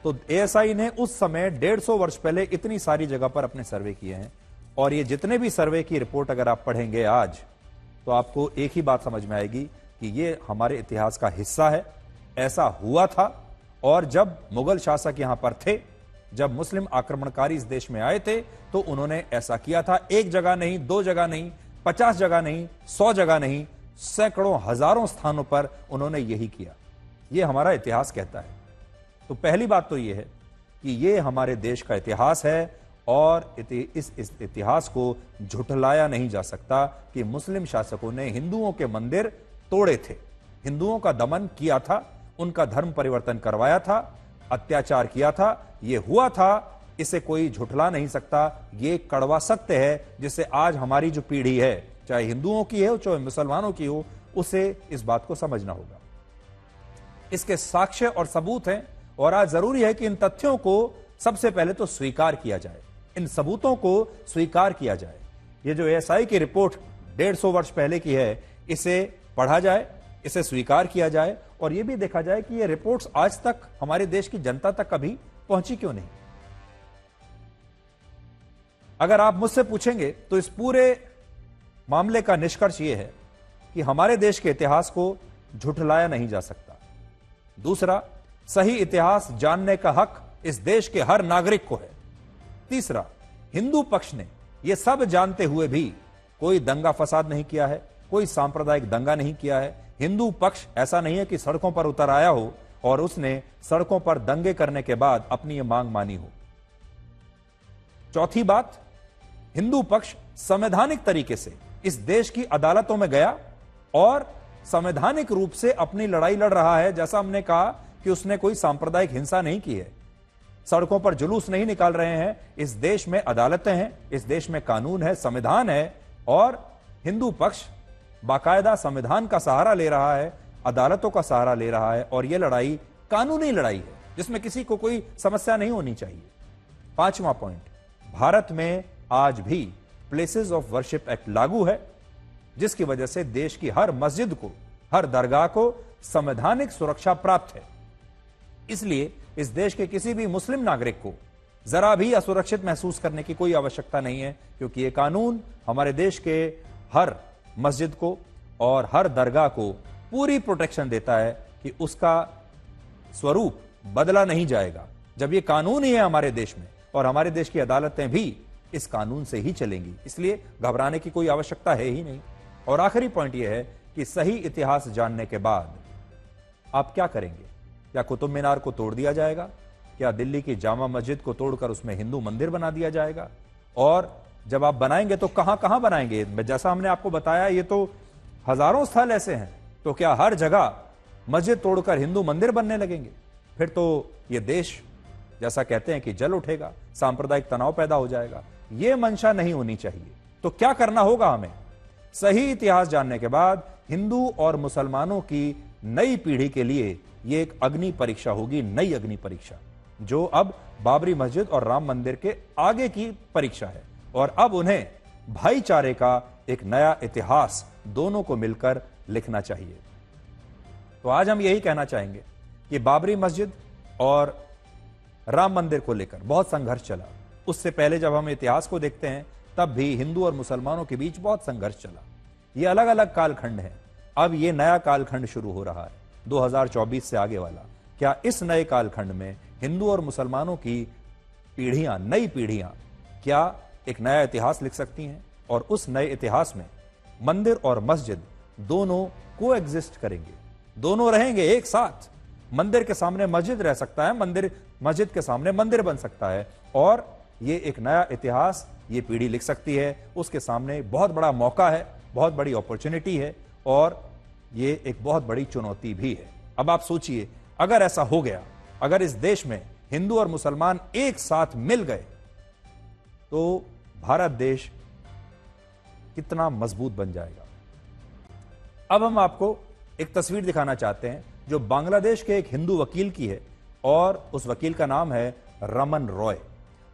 तो एएसआई ने उस समय 150 वर्ष पहले इतनी सारी जगह पर अपने सर्वे किए हैं, और ये जितने भी सर्वे की रिपोर्ट अगर आप पढ़ेंगे आज, तो आपको एक ही बात समझ में आएगी कि ये हमारे इतिहास का हिस्सा है। ऐसा हुआ था, और जब मुगल शासक यहां पर थे, जब मुस्लिम आक्रमणकारी इस देश में आए थे, तो उन्होंने ऐसा किया था। एक जगह नहीं, 2 जगह नहीं, 50 जगह नहीं, 100 जगह नहीं, सैकड़ों हजारों स्थानों पर उन्होंने यही किया। यह हमारा इतिहास कहता है। तो पहली बात तो यह है कि यह हमारे देश का इतिहास है, और इस इतिहास को झुठलाया नहीं जा सकता कि मुस्लिम शासकों ने हिंदुओं के मंदिर तोड़े थे, हिंदुओं का दमन किया था, उनका धर्म परिवर्तन करवाया था, अत्याचार किया था। यह हुआ था, इसे कोई झुठला नहीं सकता। यह कड़वा सत्य है जिसे आज हमारी जो पीढ़ी है, चाहे हिंदुओं की हो चाहे मुसलमानों की हो, उसे इस बात को समझना होगा। इसके साक्ष्य और सबूत हैं, और आज जरूरी है कि इन तथ्यों को सबसे पहले तो स्वीकार किया जाए, इन सबूतों को स्वीकार किया जाए। ये जो एएसआई की रिपोर्ट 150 वर्ष पहले की है, इसे पढ़ा जाए, इसे स्वीकार किया जाए, और यह भी देखा जाए कि ये रिपोर्ट्स आज तक हमारे देश की जनता तक कभी पहुंची क्यों नहीं। अगर आप मुझसे पूछेंगे तो इस पूरे मामले का निष्कर्ष यह है कि हमारे देश के इतिहास को झुठलाया नहीं जा सकता। दूसरा, सही इतिहास जानने का हक इस देश के हर नागरिक को है। तीसरा, हिंदू पक्ष ने यह सब जानते हुए भी कोई दंगा फसाद नहीं किया है, कोई सांप्रदायिक दंगा नहीं किया है। हिंदू पक्ष ऐसा नहीं है कि सड़कों पर उतर आया हो और उसने सड़कों पर दंगे करने के बाद अपनी यह मांग मानी हो। चौथी बात, हिंदू पक्ष संवैधानिक तरीके से इस देश की अदालतों में गया और संवैधानिक रूप से अपनी लड़ाई लड़ रहा है। जैसा हमने कहा कि उसने कोई सांप्रदायिक हिंसा नहीं की है, सड़कों पर जुलूस नहीं निकाल रहे हैं। इस देश में अदालतें हैं, इस देश में कानून है, संविधान है, और हिंदू पक्ष बाकायदा संविधान का सहारा ले रहा है, अदालतों का सहारा ले रहा है, और यह लड़ाई कानूनी लड़ाई है जिसमें किसी को कोई समस्या नहीं होनी चाहिए। पांचवा पॉइंट, भारत में आज भी प्लेसेस ऑफ वर्शिप एक्ट लागू है, जिसकी वजह से देश की हर मस्जिद को, हर दरगाह को संवैधानिक सुरक्षा प्राप्त है। इसलिए इस देश के किसी भी मुस्लिम नागरिक को जरा भी असुरक्षित महसूस करने की कोई आवश्यकता नहीं है, क्योंकि यह कानून हमारे देश के हर मस्जिद को और हर दरगाह को पूरी प्रोटेक्शन देता है कि उसका स्वरूप बदला नहीं जाएगा। जब यह कानून ही है हमारे देश में, और हमारे देश की अदालतें भी इस कानून से ही चलेंगी, इसलिए घबराने की कोई आवश्यकता है ही नहीं। और आखिरी पॉइंट यह है कि सही इतिहास जानने के बाद आप क्या करेंगे? क्या कुतुब मीनार को तोड़ दिया जाएगा? क्या दिल्ली की जामा मस्जिद को तोड़कर उसमें हिंदू मंदिर बना दिया जाएगा? और जब आप बनाएंगे तो कहां कहां बनाएंगे? जैसा हमने आपको बताया, ये तो हजारों स्थल ऐसे हैं, तो क्या हर जगह मस्जिद तोड़कर हिंदू मंदिर बनने लगेंगे? फिर तो ये देश, जैसा कहते हैं कि जल उठेगा, सांप्रदायिक तनाव पैदा हो जाएगा। यह मंशा नहीं होनी चाहिए। तो क्या करना होगा हमें? सही इतिहास जानने के बाद हिंदू और मुसलमानों की नई पीढ़ी के लिए यह एक अग्नि परीक्षा होगी, नई अग्नि परीक्षा, जो अब बाबरी मस्जिद और राम मंदिर के आगे की परीक्षा है। और अब उन्हें भाईचारे का एक नया इतिहास दोनों को मिलकर लिखना चाहिए। तो आज हम यही कहना चाहेंगे कि बाबरी मस्जिद और राम मंदिर को लेकर बहुत संघर्ष चला। उससे पहले जब हम इतिहास को देखते हैं, तब भी हिंदू और मुसलमानों के बीच बहुत संघर्ष चला। ये अलग अलग कालखंड हैं। अब ये नया कालखंड शुरू हो रहा है, 2024 से आगे वाला। क्या इस नए कालखंड में हिंदू और मुसलमानों की पीढ़ियां, नई पीढ़ियां, क्या एक नया इतिहास लिख सकती हैं? और उस नए इतिहास में मंदिर और मस्जिद दोनों को एग्जिस्ट करेंगे, दोनों रहेंगे एक साथ। मंदिर के सामने मस्जिद रह सकता है, मस्जिद के सामने मंदिर बन सकता है, और ये एक नया इतिहास ये पीढ़ी लिख सकती है। उसके सामने बहुत बड़ा मौका है, बहुत बड़ी अपॉर्चुनिटी है, और ये एक बहुत बड़ी चुनौती भी है। अब आप सोचिए, अगर ऐसा हो गया, अगर इस देश में हिंदू और मुसलमान एक साथ मिल गए, तो भारत देश कितना मजबूत बन जाएगा। अब हम आपको एक तस्वीर दिखाना चाहते हैं जो बांग्लादेश के एक हिंदू वकील की है, और उस वकील का नाम है रमन रॉय।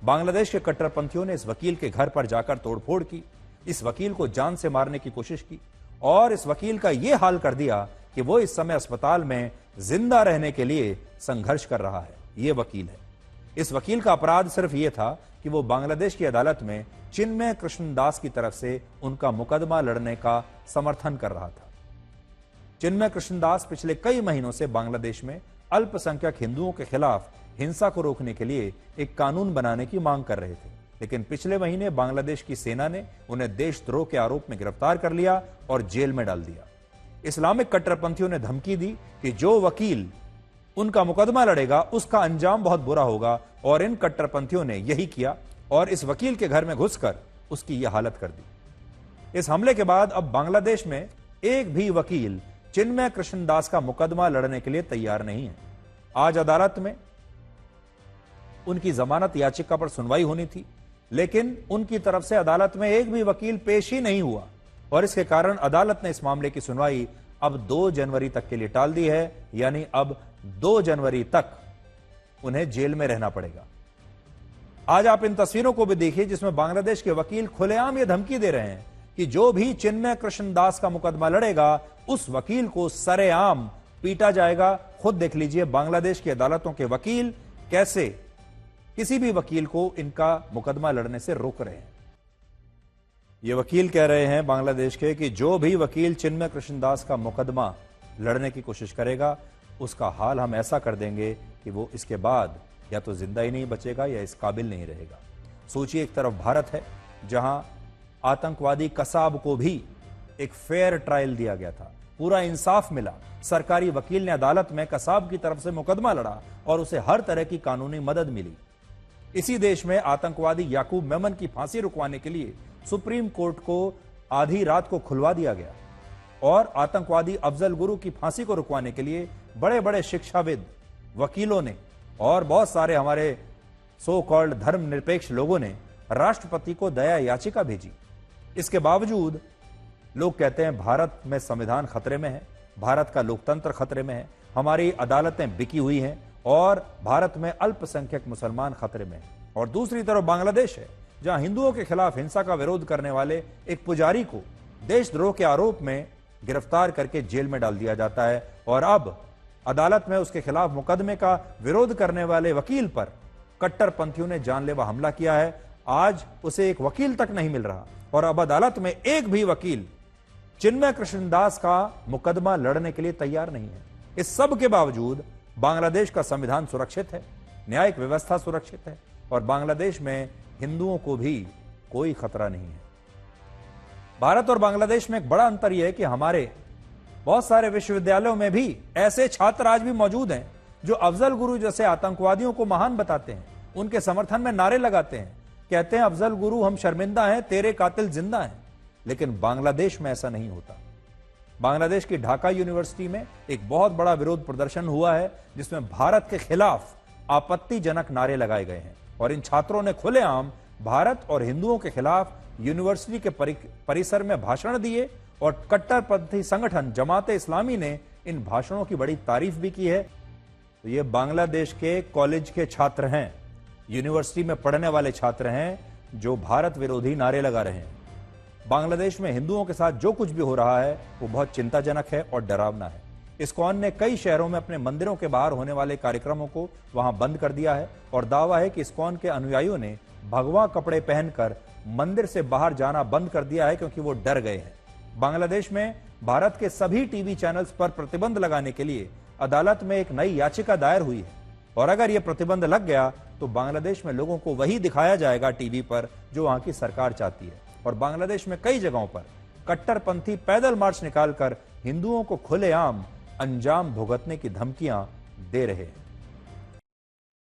बांग्लादेश के कट्टरपंथियों ने इस वकील के घर पर जाकर तोड़फोड़ की, इस वकील को जान से मारने की कोशिश की, और इस वकील का यह हाल कर दिया कि वो इस समय अस्पताल में जिंदा रहने के लिए संघर्ष कर रहा है। ये वकील है। इस वकील का अपराध सिर्फ यह था कि वो बांग्लादेश की अदालत में चिन्मय कृष्णदास की तरफ से उनका मुकदमा लड़ने का समर्थन कर रहा था। चिन्मय कृष्णदास पिछले कई महीनों से बांग्लादेश में अल्पसंख्यक हिंदुओं के खिलाफ हिंसा को रोकने के लिए एक कानून बनाने की मांग कर रहे थे, लेकिन पिछले महीने बांग्लादेश की सेना ने उन्हें देशद्रोह के आरोप में गिरफ्तार कर लिया और जेल में डाल दिया। इस्लामिक कट्टरपंथियों ने धमकी दी कि जो वकील उनका मुकदमा लड़ेगा उसका अंजाम बहुत बुरा होगा, और इन कट्टरपंथियों ने यही किया और इस वकील के घर में घुसकर उसकी यह हालत कर दी। इस हमले के बाद अब बांग्लादेश में एक भी वकील चिन्मय कृष्णदास का मुकदमा लड़ने के लिए तैयार नहीं है। आज अदालत में उनकी जमानत याचिका पर सुनवाई होनी थी, लेकिन उनकी तरफ से अदालत में एक भी वकील पेश ही नहीं हुआ, और इसके कारण अदालत ने इस मामले की सुनवाई अब 2 जनवरी तक के लिए टाल दी है। यानी अब 2 जनवरी तक उन्हें जेल में रहना पड़ेगा। आज आप इन तस्वीरों को भी देखिए जिसमें बांग्लादेश के वकील खुलेआम यह धमकी दे रहे हैं कि जो भी चिन्मय कृष्णदास का मुकदमा लड़ेगा उस वकील को सरेआम पीटा जाएगा। खुद देख लीजिए बांग्लादेश की अदालतों के वकील कैसे किसी भी वकील को इनका मुकदमा लड़ने से रोक रहे हैं। ये वकील कह रहे हैं बांग्लादेश के कि जो भी वकील चिन्मय कृष्णदास का मुकदमा लड़ने की कोशिश करेगा उसका हाल हम ऐसा कर देंगे कि वो इसके बाद या तो जिंदा ही नहीं बचेगा या इस काबिल नहीं रहेगा। सोचिए, एक तरफ भारत है जहां आतंकवादी कसाब को भी एक फेयर ट्रायल दिया गया था, पूरा इंसाफ मिला। सरकारी वकील ने अदालत में कसाब की तरफ से मुकदमा लड़ा और उसे हर तरह की कानूनी मदद मिली। इसी देश में आतंकवादी याकूब मेमन की फांसी रुकवाने के लिए सुप्रीम कोर्ट को आधी रात को खुलवा दिया गया और आतंकवादी अफजल गुरु की फांसी को रुकवाने के लिए बड़े बड़े शिक्षाविद, वकीलों ने और बहुत सारे हमारे सो कॉल्ड धर्मनिरपेक्ष लोगों ने राष्ट्रपति को दया याचिका भेजी। इसके बावजूद लोग कहते हैं भारत में संविधान खतरे में है, भारत का लोकतंत्र खतरे में है, हमारी अदालतें बिकी हुई हैं और भारत में अल्पसंख्यक मुसलमान खतरे में हैं। और दूसरी तरफ बांग्लादेश है, जहां हिंदुओं के खिलाफ हिंसा का विरोध करने वाले एक पुजारी को देशद्रोह के आरोप में गिरफ्तार करके जेल में डाल दिया जाता है और अब अदालत में उसके खिलाफ मुकदमे का विरोध करने वाले वकील पर कट्टरपंथियों ने जानलेवा हमला किया है। आज उसे एक वकील तक नहीं मिल रहा और अब अदालत में एक भी वकील चिन्मय कृष्णदास का मुकदमा लड़ने के लिए तैयार नहीं है। इस सब के बावजूद बांग्लादेश का संविधान सुरक्षित है, न्यायिक व्यवस्था सुरक्षित है और बांग्लादेश में हिंदुओं को भी कोई खतरा नहीं है। भारत और बांग्लादेश में एक बड़ा अंतर यह है कि हमारे बहुत सारे विश्वविद्यालयों में भी ऐसे छात्र आज भी मौजूद हैं जो अफजल गुरु जैसे आतंकवादियों को महान बताते हैं, उनके समर्थन में नारे लगाते हैं, कहते हैं अफजल गुरु हम शर्मिंदा हैं, तेरे कातिल जिंदा हैं। लेकिन बांग्लादेश में ऐसा नहीं होता। बांग्लादेश की ढाका यूनिवर्सिटी में एक बहुत बड़ा विरोध प्रदर्शन हुआ है जिसमें भारत के खिलाफ आपत्तिजनक नारे लगाए गए हैं और इन छात्रों ने खुलेआम भारत और हिंदुओं के खिलाफ यूनिवर्सिटी के परिसर में भाषण दिए और कट्टरपंथी संगठन जमाते इस्लामी ने इन भाषणों की बड़ी तारीफ भी की है। तो ये बांग्लादेश के कॉलेज के छात्र हैं, यूनिवर्सिटी में पढ़ने वाले छात्र हैं जो भारत विरोधी नारे लगा रहे हैं। बांग्लादेश में हिंदुओं के साथ जो कुछ भी हो रहा है वो बहुत चिंताजनक है और डरावना है। इस्कॉन ने कई शहरों में अपने मंदिरों के बाहर होने वाले कार्यक्रमों को वहां बंद कर दिया है और दावा है कि इस्कॉन के अनुयायियों ने भगवा कपड़े पहनकर मंदिर से बाहर जाना बंद कर दिया है क्योंकि वो डर गए हैं। बांग्लादेश में भारत के सभी टीवी चैनल्स पर प्रतिबंध लगाने के लिए अदालत में एक नई याचिका दायर हुई है और अगर यह प्रतिबंध लग गया तो बांग्लादेश में लोगों को वही दिखाया जाएगा टीवी पर जो वहां की सरकार चाहती है। और बांग्लादेश में कई जगहों पर कट्टरपंथी पैदल मार्च निकालकर हिंदुओं को खुलेआम अंजाम भुगतने की धमकियां दे रहे हैं।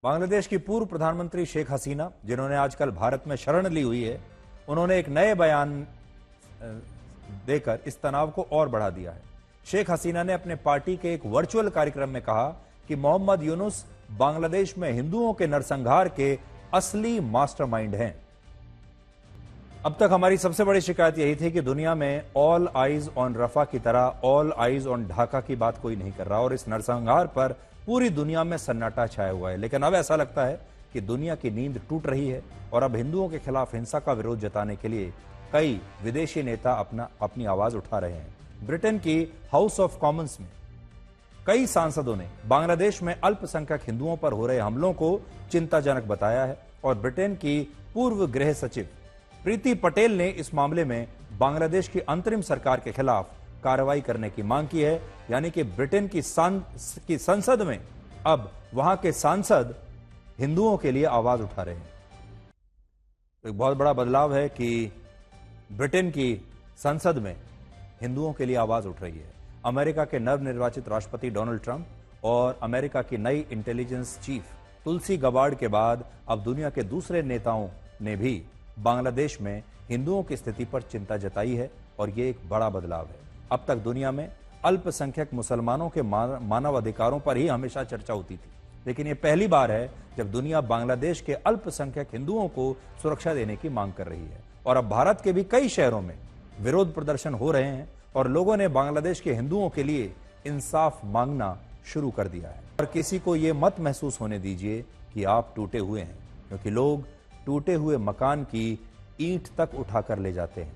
बांग्लादेश की पूर्व प्रधानमंत्री शेख हसीना, जिन्होंने आजकल भारत में शरण ली हुई है, उन्होंने एक नए बयान देकर इस तनाव को और बढ़ा दिया है। शेख हसीना ने अपने पार्टी के एक वर्चुअल कार्यक्रम में कहा कि मोहम्मद यूनुस बांग्लादेश में हिंदुओं के नरसंहार के असली मास्टरमाइंड हैं। अब तक हमारी सबसे बड़ी शिकायत यही थी कि दुनिया में ऑल आइज ऑन रफा की तरह ऑल आइज ऑन ढाका की बात कोई नहीं कर रहा और इस नरसंहार पर पूरी दुनिया में सन्नाटा छाया हुआ है। लेकिन अब ऐसा लगता है कि दुनिया की नींद टूट रही है और अब हिंदुओं के खिलाफ हिंसा का विरोध जताने के लिए कई विदेशी नेता अपनी आवाज उठा रहे हैं। ब्रिटेन की हाउस ऑफ कॉमन्स में कई सांसदों ने बांग्लादेश में अल्पसंख्यक हिंदुओं पर हो रहे हमलों को चिंताजनक बताया है और ब्रिटेन की पूर्व गृह सचिव प्रीति पटेल ने इस मामले में बांग्लादेश की अंतरिम सरकार के खिलाफ कार्रवाई करने की मांग की है। यानी कि ब्रिटेन की संसद में अब वहां के सांसद हिंदुओं के लिए आवाज उठा रहे हैं। तो एक बहुत बड़ा बदलाव है कि ब्रिटेन की संसद में हिंदुओं के लिए आवाज उठ रही है। अमेरिका के नवनिर्वाचित राष्ट्रपति डोनाल्ड ट्रंप और अमेरिका की नई इंटेलिजेंस चीफ तुलसी गबार्ड के बाद अब दुनिया के दूसरे नेताओं ने भी बांग्लादेश में हिंदुओं की स्थिति पर चिंता जताई है और यह एक बड़ा बदलाव है। अब तक दुनिया में अल्पसंख्यक मुसलमानों के मानव अधिकारों पर ही हमेशा चर्चा होती थी, लेकिन यह पहली बार है जब दुनिया बांग्लादेश के अल्पसंख्यक हिंदुओं को सुरक्षा देने की मांग कर रही है। और अब भारत के भी कई शहरों में विरोध प्रदर्शन हो रहे हैं और लोगों ने बांग्लादेश के हिंदुओं के लिए इंसाफ मांगना शुरू कर दिया है। और किसी को यह मत महसूस होने दीजिए कि आप टूटे हुए हैं, क्योंकि लोग टूटे हुए मकान की ईंट तक उठाकर ले जाते हैं।